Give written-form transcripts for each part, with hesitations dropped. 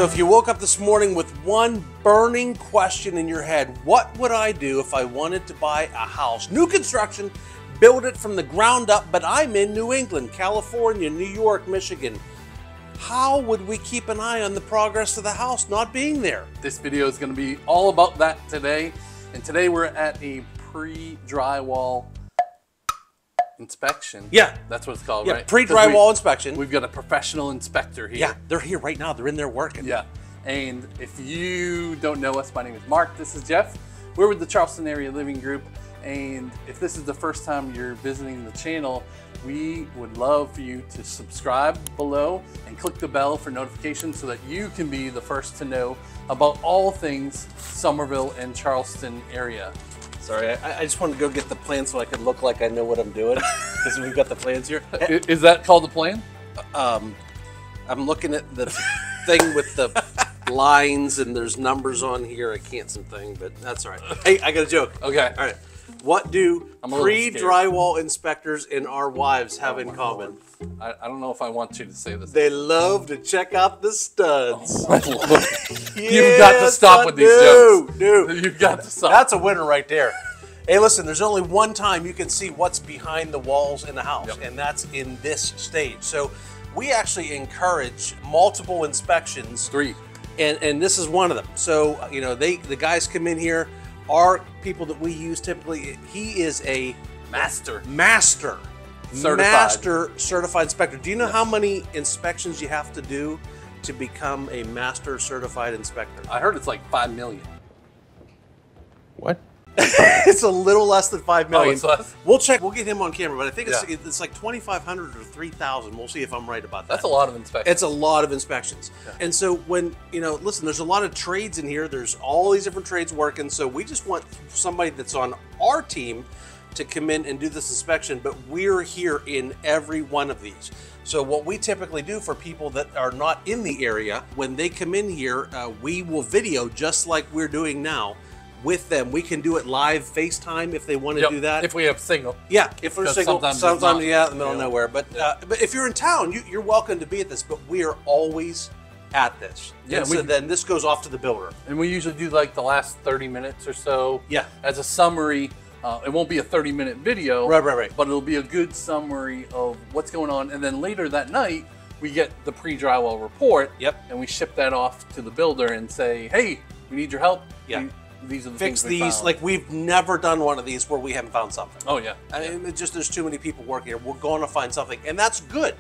So if you woke up this morning with one burning question in your head, what would I do if I wanted to buy a house? New construction, build it from the ground up, but I'm in New England, California, New York, Michigan. How would we keep an eye on the progress of the house not being there? This video is going to be all about that today. And today we're at a pre-drywall inspection. Yeah. That's what it's called, Yeah, right? pre-drywall inspection. We've got a professional inspector here. Yeah, they're here right now. They're in there working. Yeah. And if you don't know us, my name is Mark. This is Jeff. We're with the Charleston Area Living Group. And if this is the first time you're visiting the channel, we would love for you to subscribe below and click the bell for notifications so that you can be the first to know about all things Summerville and Charleston area. Sorry, I just wanted to go get the plan so I could look like I know what I'm doing, because we've got the plans here. Is that called the plan? I'm looking at the thing with the lines and there's numbers on here. I can't see something, but that's all right. Hey, I got a joke. Okay. All right. What do pre-drywall inspectors and our wives have in common? I don't know if I want you to say this. They love to check out the studs. Oh, you've got to stop with these jokes. You've got to stop. That's a winner right there. Hey, listen, there's only one time you can see what's behind the walls in the house, and that's in this stage. So we actually encourage multiple inspections. 3. And this is one of them. So, you know, the guys come in here. Our people that we use typically, he is a master certified inspector. Do you know how many inspections you have to do to become a master certified inspector? I heard it's like 5 million. What? It's a little less than 5 million. Oh, it's less? We'll check. We'll get him on camera, but I think it's like 2,500 or 3,000. We'll see if I'm right about that. That's a lot of inspections. It's a lot of inspections. Yeah. And so when, you know, listen, there's a lot of trades in here. There's all these different trades working. So we just want somebody that's on our team to come in and do this inspection, but we're here in every one of these. So what we typically do for people that are not in the area, when they come in here, we will video just like we're doing now with them. We can do it live FaceTime if they want to do that. If we have signal. Yeah, if we're single, sometimes yeah, in the middle of nowhere. But if you're in town, you're welcome to be at this, but we are always at this. Yeah, so then this goes off to the builder. And we usually do like the last 30 minutes or so. Yeah. As a summary. It won't be a 30-minute video. Right. But it'll be a good summary of what's going on. And then later that night, we get the pre-drywall report. Yep. And we ship that off to the builder and say, hey, we need your help. Yeah. These are the Fix things we these. found. Like, we've never done one of these where we haven't found something. Oh, yeah. I mean, it's just there's too many people working here. We're going to find something. And that's good,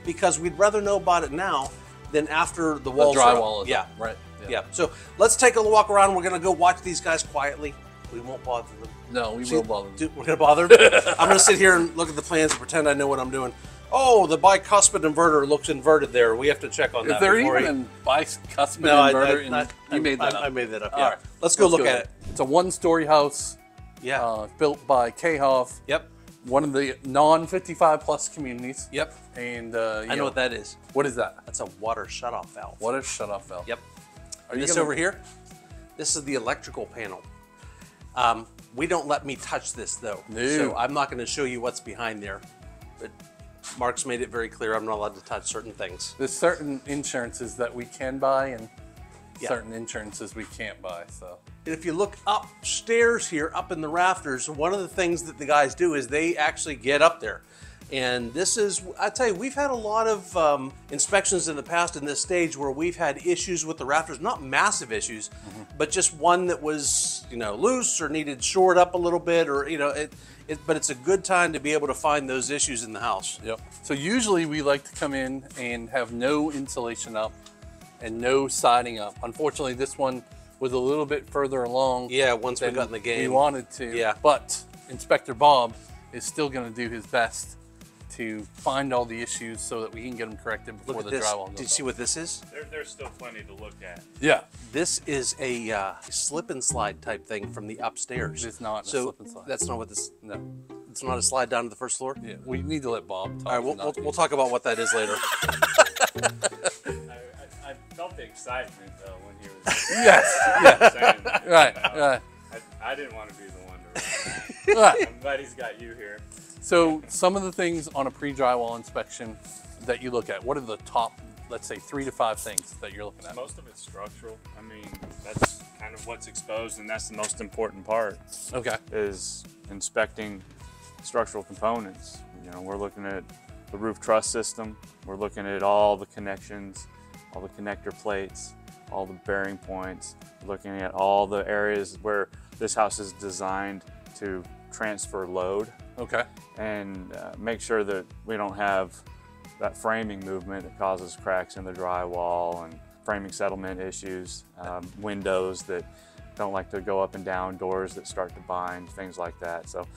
because we'd rather know about it now than after the walls are up. Drywall is up. Right. Yeah. So let's take a walk around. We're going to go watch these guys quietly. We won't bother them. No, we will bother them. We're going to bother them? I'm going to sit here and look at the plans and pretend I know what I'm doing. Oh, the bicuspid inverter looks inverted there. We have to check on that. Is there even a bicuspid inverter? You made that up. I made that up, yeah. All right. Let's go look at it. It's a one-story house. Yeah. Built by Khoff. Yep. One of the non-55+ communities. Yep. And I know what that is. What is that? That's a water shutoff valve. Water shutoff valve. Yep. Are this over here? This is the electrical panel. We don't let me touch this though. No. So I'm not going to show you what's behind there. But Mark's made it very clear I'm not allowed to touch certain things. There's certain insurances that we can buy and certain insurances we can't buy. So and if you look upstairs here, up in the rafters, one of the things that the guys do is they actually get up there. And this is, I tell you, we've had a lot of inspections in the past in this stage where we've had issues with the rafters, not massive issues, but just one that was, you know, loose or needed shored up a little bit, or, you know, but it's a good time to be able to find those issues in the house. Yep. So usually we like to come in and have no insulation up and no siding up. Unfortunately, this one was a little bit further along. Yeah, once we got in the game. We wanted to. Yeah. But Inspector Bob is still going to do his best to find all the issues so that we can get them corrected before the drywall goes. Did you see what this is? There's still plenty to look at. Yeah. This is a slip and slide type thing from the upstairs. It's not a slip and slide. That's not what this, no. It's not a slide down to the first floor? Yeah, we need to let Bob talk. All right, we'll talk about what that is later. I felt the excitement though when he was saying that. Right, you know, right. I didn't want to be the one to Right. I'm glad he's got you here. So some of the things on a pre-drywall inspection that you look at, what are the top let's say 3 to 5 things that you're looking at? Most of it's structural. I mean, that's kind of what's exposed, and that's the most important part. Okay. Is inspecting structural components. You know, we're looking at the roof truss system. We're looking at all the connections, all the connector plates, all the bearing points, looking at all the areas where this house is designed to transfer load. Okay. And make sure that we don't have that framing movement that causes cracks in the drywall and framing settlement issues, windows that don't like to go up and down, doors that start to bind, things like that. So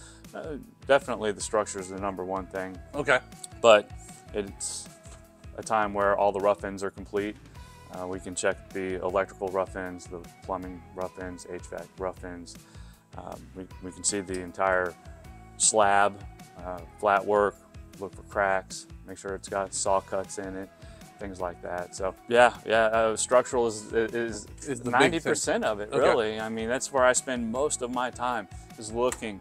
definitely the structure is the #1 thing. Okay. But it's a time where all the rough ends are complete. We can check the electrical rough ends, the plumbing rough ends, HVAC rough ends. We can see the entire slab, flat work, look for cracks, make sure it's got saw cuts in it, things like that. So structural is the 90% of it, Okay. really. I mean, that's where I spend most of my time, is looking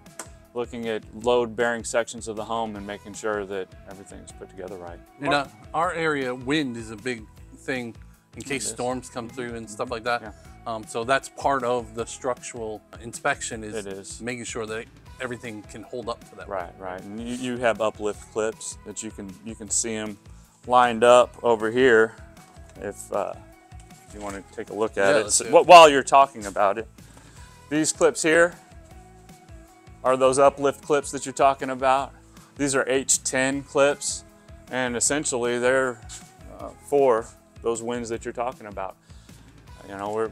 at load-bearing sections of the home and making sure that everything's put together right. And our area, wind is a big thing in case is. storms come through and stuff like that. Yeah. So that's part of the structural inspection, is It is. making sure that everything can hold up to that. Right. And you have uplift clips that you can see them lined up over here. If you want to take a look at Yeah, it, let's do so, while you're talking about it, these clips here are those uplift clips that you're talking about. These are H10 clips, and essentially they're for those winds that you're talking about. You know,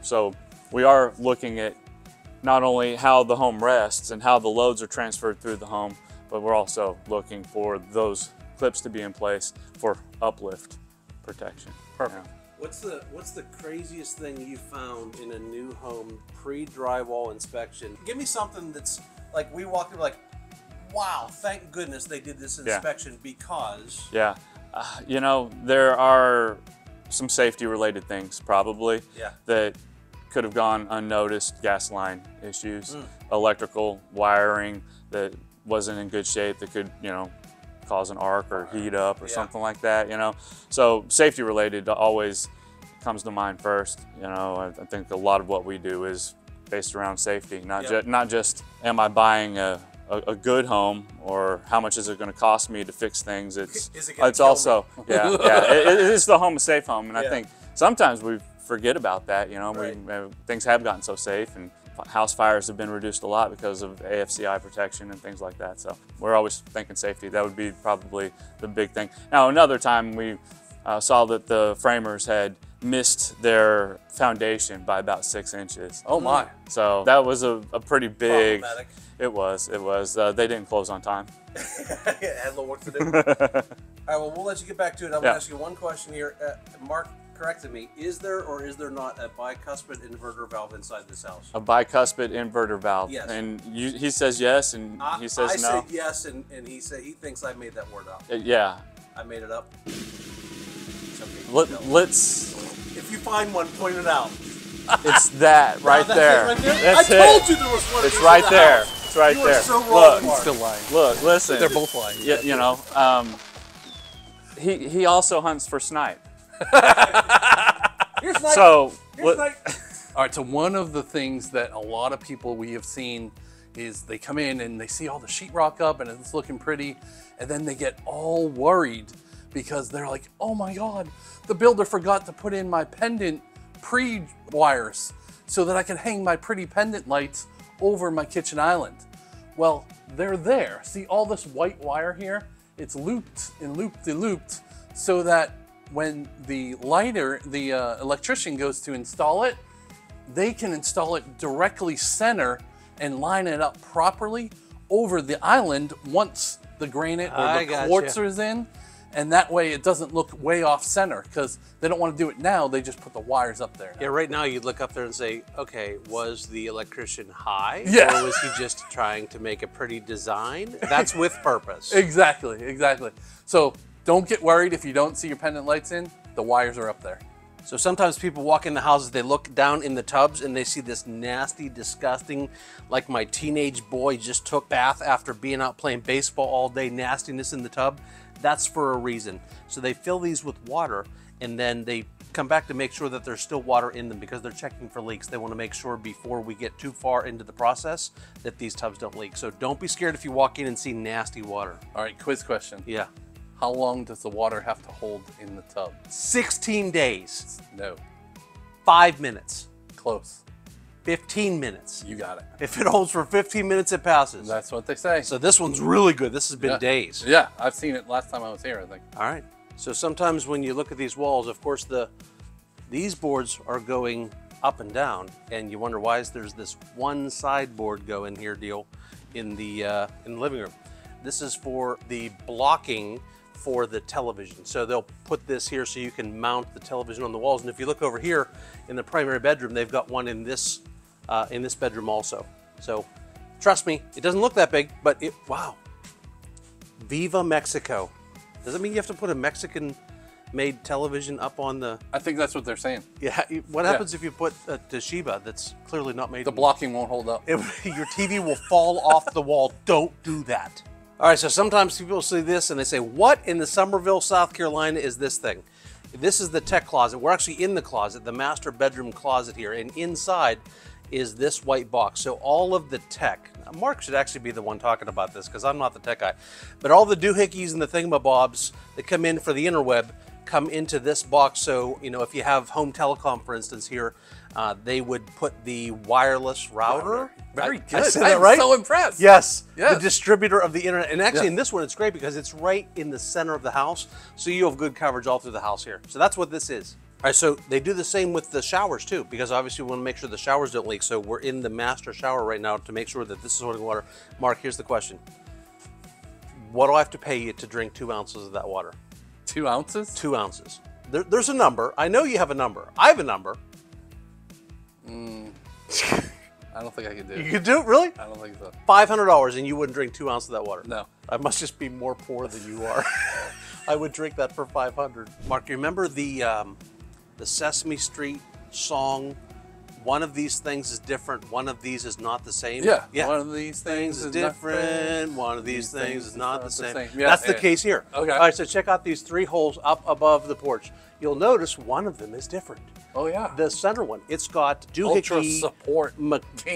we are looking at not only how the home rests and how the loads are transferred through the home, but we're also looking for those clips to be in place for uplift protection. Perfect. What's the craziest thing you found in a new home pre-drywall inspection? Give me something that's like, we walked in like, wow, thank goodness they did this inspection, because... Yeah, you know, there are some safety related things probably that could have gone unnoticed. Gas line issues, electrical wiring that wasn't in good shape that could, you know, cause an arc or heat up or something like that, you know. So safety related always comes to mind first. You know, I think a lot of what we do is based around safety, not just am I buying a good home, or how much is it going to cost me to fix things. It's also it's the home a safe home, and I think sometimes we forget about that. You know, things have gotten so safe, and house fires have been reduced a lot because of AFCI protection and things like that. So we're always thinking safety. That would be probably the big thing. Now, another time we saw that the framers had missed their foundation by about 6 inches. Oh my! So that was a pretty big. Problematic. It was. They didn't close on time. Had a little work to do. All right, well, we'll let you get back to it. I'm going to ask you one question here. Mark corrected me. Is there or is there not a bicuspid inverter valve inside this house? A bicuspid inverter valve. Yes. And he says yes, and he says no. I said yes, and he said he thinks I made that word up. Yeah. I made it up. Let's. If you find one, point it out. It's that right there. Right there? That's I told you there was one. It's right there. It's right you there. Are so wrong, look, Mark. Still lying. Look, listen. They're both lying. Yeah, you know, he also hunts for snipe. Here's snipe. So, Here's snipe. All right, so one of the things that a lot of people we have seen is they come in and they see all the sheetrock up and it's looking pretty, and then they get all worried because they're like, oh my God, the builder forgot to put in my pendant pre-wires so that I can hang my pretty pendant lights over my kitchen island. Well, they're there. See all this white wire here? It's looped and looped and looped so that when the electrician goes to install it, they can install it directly center and line it up properly over the island once the granite or the quartz is in. And that way it doesn't look way off center, because they don't want to do it now. They just put the wires up there. Yeah, right now you'd look up there and say, okay, was the electrician high? Yeah. Or was he just trying to make a pretty design? That's with purpose. Exactly, exactly. So don't get worried if you don't see your pendant lights in. The wires are up there. So sometimes people walk into houses, they look down in the tubs and they see this nasty, disgusting, like my teenage boy just took bath after being out playing baseball all day, nastiness in the tub. That's for a reason. So they fill these with water, and then they come back to make sure that there's still water in them because they're checking for leaks. They want to make sure before we get too far into the process that these tubs don't leak. So don't be scared if you walk in and see nasty water. All right, quiz question. Yeah. How long does the water have to hold in the tub? 16 days. No. 5 minutes. Close. 15 minutes. You got it. If it holds for 15 minutes, it passes. That's what they say. So this one's really good. This has been days. Yeah, I've seen it last time I was here, I think. All right. So sometimes when you look at these walls, of course, these boards are going up and down, and you wonder why there's this one sideboard go in here deal in the living room. This is for the blocking for the television. So they'll put this here so you can mount the television on the walls. And if you look over here in the primary bedroom, they've got one in this bedroom also. So trust me, it doesn't look that big, but wow. Viva Mexico. Does that mean you have to put a Mexican-made television up on the... I think that's what they're saying. Yeah. What happens if you put a Toshiba that's clearly not made... The blocking won't hold up. Your TV will fall off the wall. Don't do that. All right, so sometimes people see this and they say, what in the Summerville, South Carolina is this thing? This is the tech closet. We're actually in the closet, the master bedroom closet here, and inside is this white box. So all of the tech, now Mark should actually be the one talking about this because I'm not the tech guy, but all the doohickeys and the thingamabobs that come in for the interweb come into this box. So, you know, if you have home telecom, for instance, here, they would put the wireless router. Very good. I said that right? I'm so impressed. Yes, Yes. the distributor of the internet. And actually in this one, it's great because it's right in the center of the house. So you have good coverage all through the house here. So that's what this is. All right, so they do the same with the showers too, because obviously we want to make sure the showers don't leak. So we're in the master shower right now to make sure that this is holding water. Mark, here's the question. What do I have to pay you to drink 2 ounces of that water? 2 ounces? 2 ounces. There's a number. I know you have a number. I have a number. I don't think I can do You it. can do it, really? I don't think so. $500 and you wouldn't drink 2 ounces of that water? No. I must just be more poor than you are. I would drink that for $500. Mark, you remember the Sesame Street song, one of these things is different, one of these is not the same? Yeah. One of these things is different, one of these things is not the same. Yeah, That's the case here. Okay. All right, so check out these 3 holes up above the porch. You'll notice one of them is different. Oh, yeah. The center one, it's got Ultra doohickey support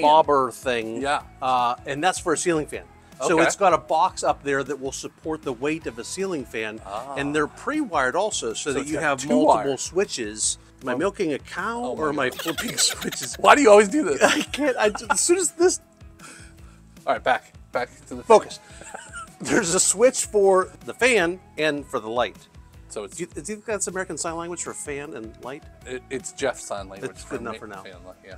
bobber thing. Yeah. And that's for a ceiling fan. So Okay. it's got a box up there that will support the weight of a ceiling fan. And they're pre-wired also so that it's you got have 2 multiple wires. switches. Am I milking a cow or am I flipping switches? Why do you always do this? I can't. As soon as this... All right, back to the Focus. There's a switch for the fan and for the light. So it's Do you think that's American Sign Language for fan and light? it's Jeff's sign language. It's good enough for now. Yeah.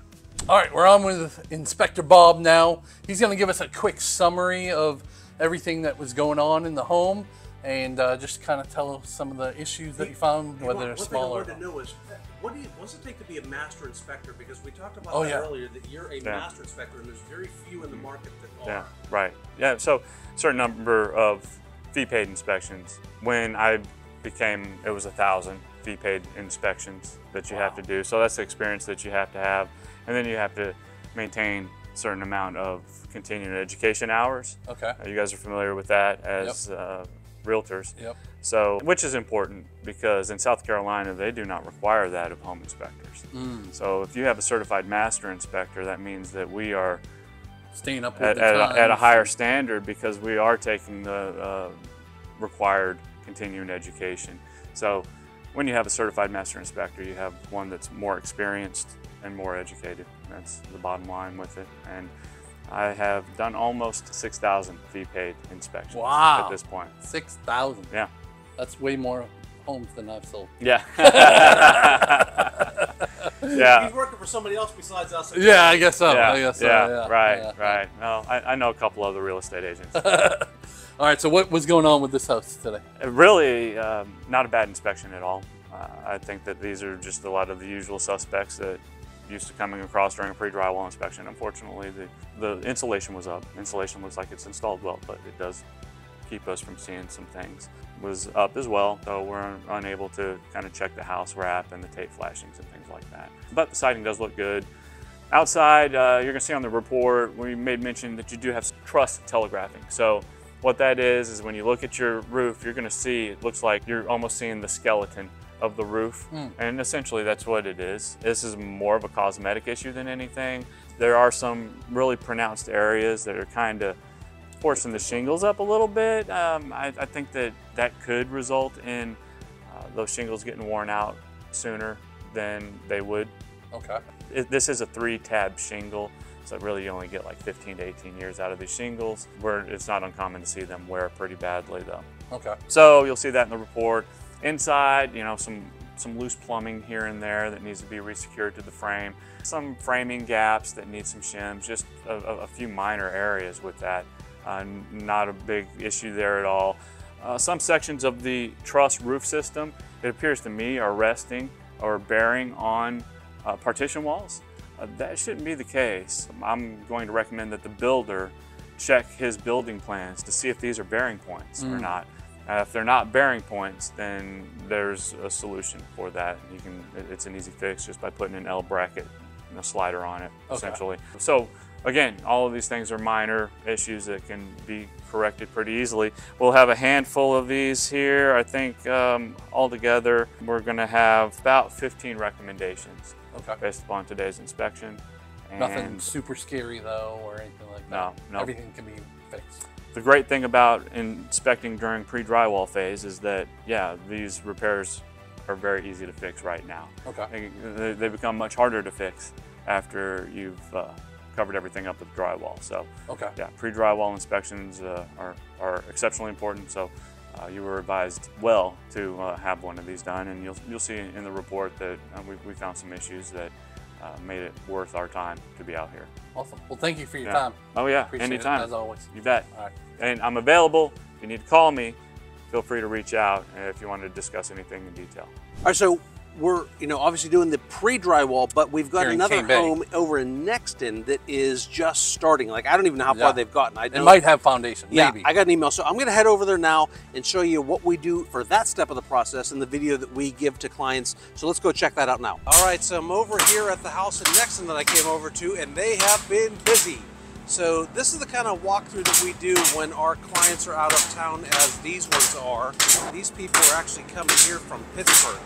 All right, we're on with Inspector Bob now. He's going to give us a quick summary of everything that was going on in the home and just kind of tell us some of the issues that you found, whether they're small or... One thing I wanted to know is, what's it take to be a master inspector? Because we talked about Oh, that yeah. earlier, that you're a master inspector, and there's very few in the market that are. Yeah, right. Yeah, so certain number of fee paid inspections. When I became, it was 1,000 fee paid inspections that you have to do. So that's the experience that you have to have. And then you have to maintain a certain amount of continuing education hours. Okay. You guys are familiar with that as realtors. Yep. So, which is important because in South Carolina, they do not require that of home inspectors. So if you have a certified master inspector, that means that we are Staying up with at a higher standard because we are taking the required continuing education. So when you have a certified master inspector, you have one that's more experienced and more educated. That's the bottom line with it. And I have done almost 6,000 fee paid inspections at this point. 6,000. Yeah. That's way more homes than I've sold. Yeah. Yeah. He's working for somebody else besides us. Yeah, I guess so. Yeah, I guess so. yeah, right. No, I know a couple other real estate agents. All right, so what was going on with this house today? Really, not a bad inspection at all. I think that these are just a lot of the usual suspects that used to coming across during a pre-drywall inspection. Unfortunately, the insulation was up. Insulation looks like it's installed well, but it does keep us from seeing some things. Was up as well, so we're unable to kind of check the house wrap and the tape flashings and things like that. But the siding does look good. Outside, you're gonna see on the report, we made mention that you do have truss telegraphing. So what that is when you look at your roof, you're gonna see, it looks like you're almost seeing the skeleton of the roof, and essentially that's what it is. This is more of a cosmetic issue than anything. There are some really pronounced areas that are kind of forcing the shingles up a little bit. I think that could result in those shingles getting worn out sooner than they would. Okay. This is a 3-tab shingle, so really you only get like 15 to 18 years out of these shingles, where it's not uncommon to see them wear pretty badly though. Okay. So you'll see that in the report. Inside, you know, some loose plumbing here and there that needs to be resecured to the frame. Some framing gaps that need some shims, just a few minor areas with that. Not a big issue there at all. Some sections of the truss roof system, it appears to me, are resting or bearing on partition walls. That shouldn't be the case. I'm going to recommend that the builder check his building plans to see if these are bearing points or not. If they're not bearing points, then there's a solution for that. It's an easy fix just by putting an L bracket and a slider on it, essentially. So again, all of these things are minor issues that can be corrected pretty easily. We'll have a handful of these here. I think altogether we're going to have about 15 recommendations based upon today's inspection. And nothing super scary though, or anything like that. No. Everything can be fixed. The great thing about inspecting during pre-drywall phase is that, yeah, these repairs are very easy to fix right now. Okay. They become much harder to fix after you've covered everything up with drywall. So, yeah, pre-drywall inspections are exceptionally important. So, you were advised well to have one of these done, and you'll see in the report that we found some issues that made it worth our time to be out here. Awesome. Well, thank you for your time. Oh yeah, Appreciate anytime. it, as always. You bet. All right. And I'm available. If you need to call me, feel free to reach out if you want to discuss anything in detail. All right, so we're obviously doing the pre-drywall, but we've got another home over in Nexton that is just starting. Like, I don't even know how far they've gotten. It might have foundation, maybe. I got an email, so I'm going to head over there now and show you what we do for that step of the process in the video that we give to clients. So let's go check that out now. All right, so I'm over here at the house in Nexton that I came over to, and they have been busy. So this is the kind of walkthrough that we do when our clients are out of town, as these ones are. These people are actually coming here from Pittsburgh.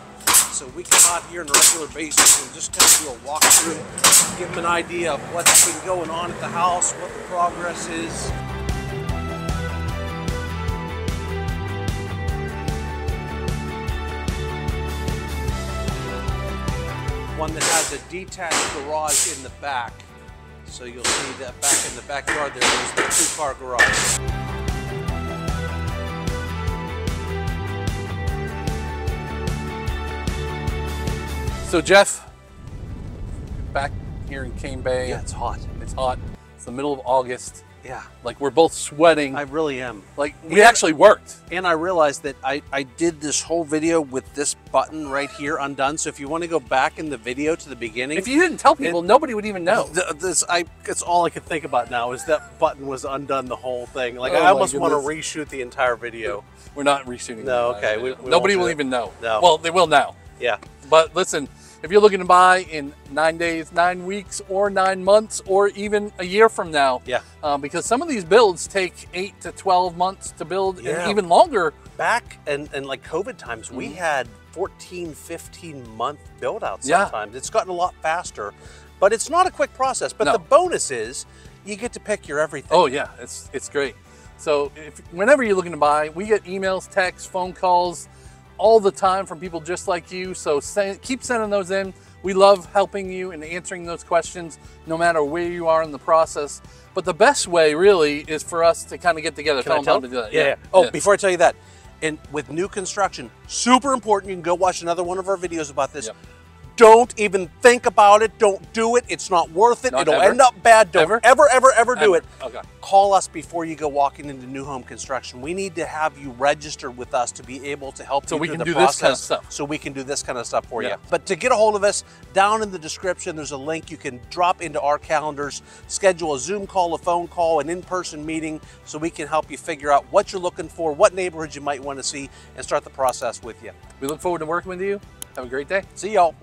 So we come out here on a regular basis and just kind of do a walkthrough, give them an idea of what's been going on at the house, what the progress is. One that has a detached garage in the back. So you'll see that back in the backyard there's the 2-car garage. So Jeff, back here in Cane Bay. Yeah, it's hot. It's hot. It's the middle of August. Yeah. Like, we're both sweating. I really am. Like, we actually worked. And I realized that I did this whole video with this button right here undone. So if you want to go back in the video to the beginning. If you didn't tell people, nobody would even know. It's all I can think about now is that button was undone the whole thing. Like, I almost want to reshoot the entire video. We're not reshooting. No, okay. Nobody will even know. No. Well, they will now. Yeah. But listen, if you're looking to buy in 9 days, 9 weeks, or 9 months, or even a year from now, because some of these builds take 8 to 12 months to build, and even longer. Back and like COVID times, we had 14, 15-month build outs sometimes. It's gotten a lot faster, but it's not a quick process. But the bonus is you get to pick your everything. Oh yeah, it's great. So whenever you're looking to buy, we get emails, texts, phone calls all the time from people just like you. So keep sending those in. We love helping you and answering those questions no matter where you are in the process. But the best way really is for us to kind of get together. Tell them how to do that. Yeah. Oh, before I tell you that, and with new construction, super important, you can go watch another one of our videos about this. Don't even think about it. Don't do it. It's not worth it. It'll end up bad. Don't ever do it. Okay. Call us before you go walking into new home construction. We need to have you registered with us to be able to help you through the process. This kind of stuff. So we can do this kind of stuff for you. But to get a hold of us, down in the description, there's a link you can drop into our calendars, schedule a Zoom call, a phone call, an in-person meeting, so we can help you figure out what you're looking for, what neighborhoods you might want to see, and start the process with you. We look forward to working with you. Have a great day. See y'all.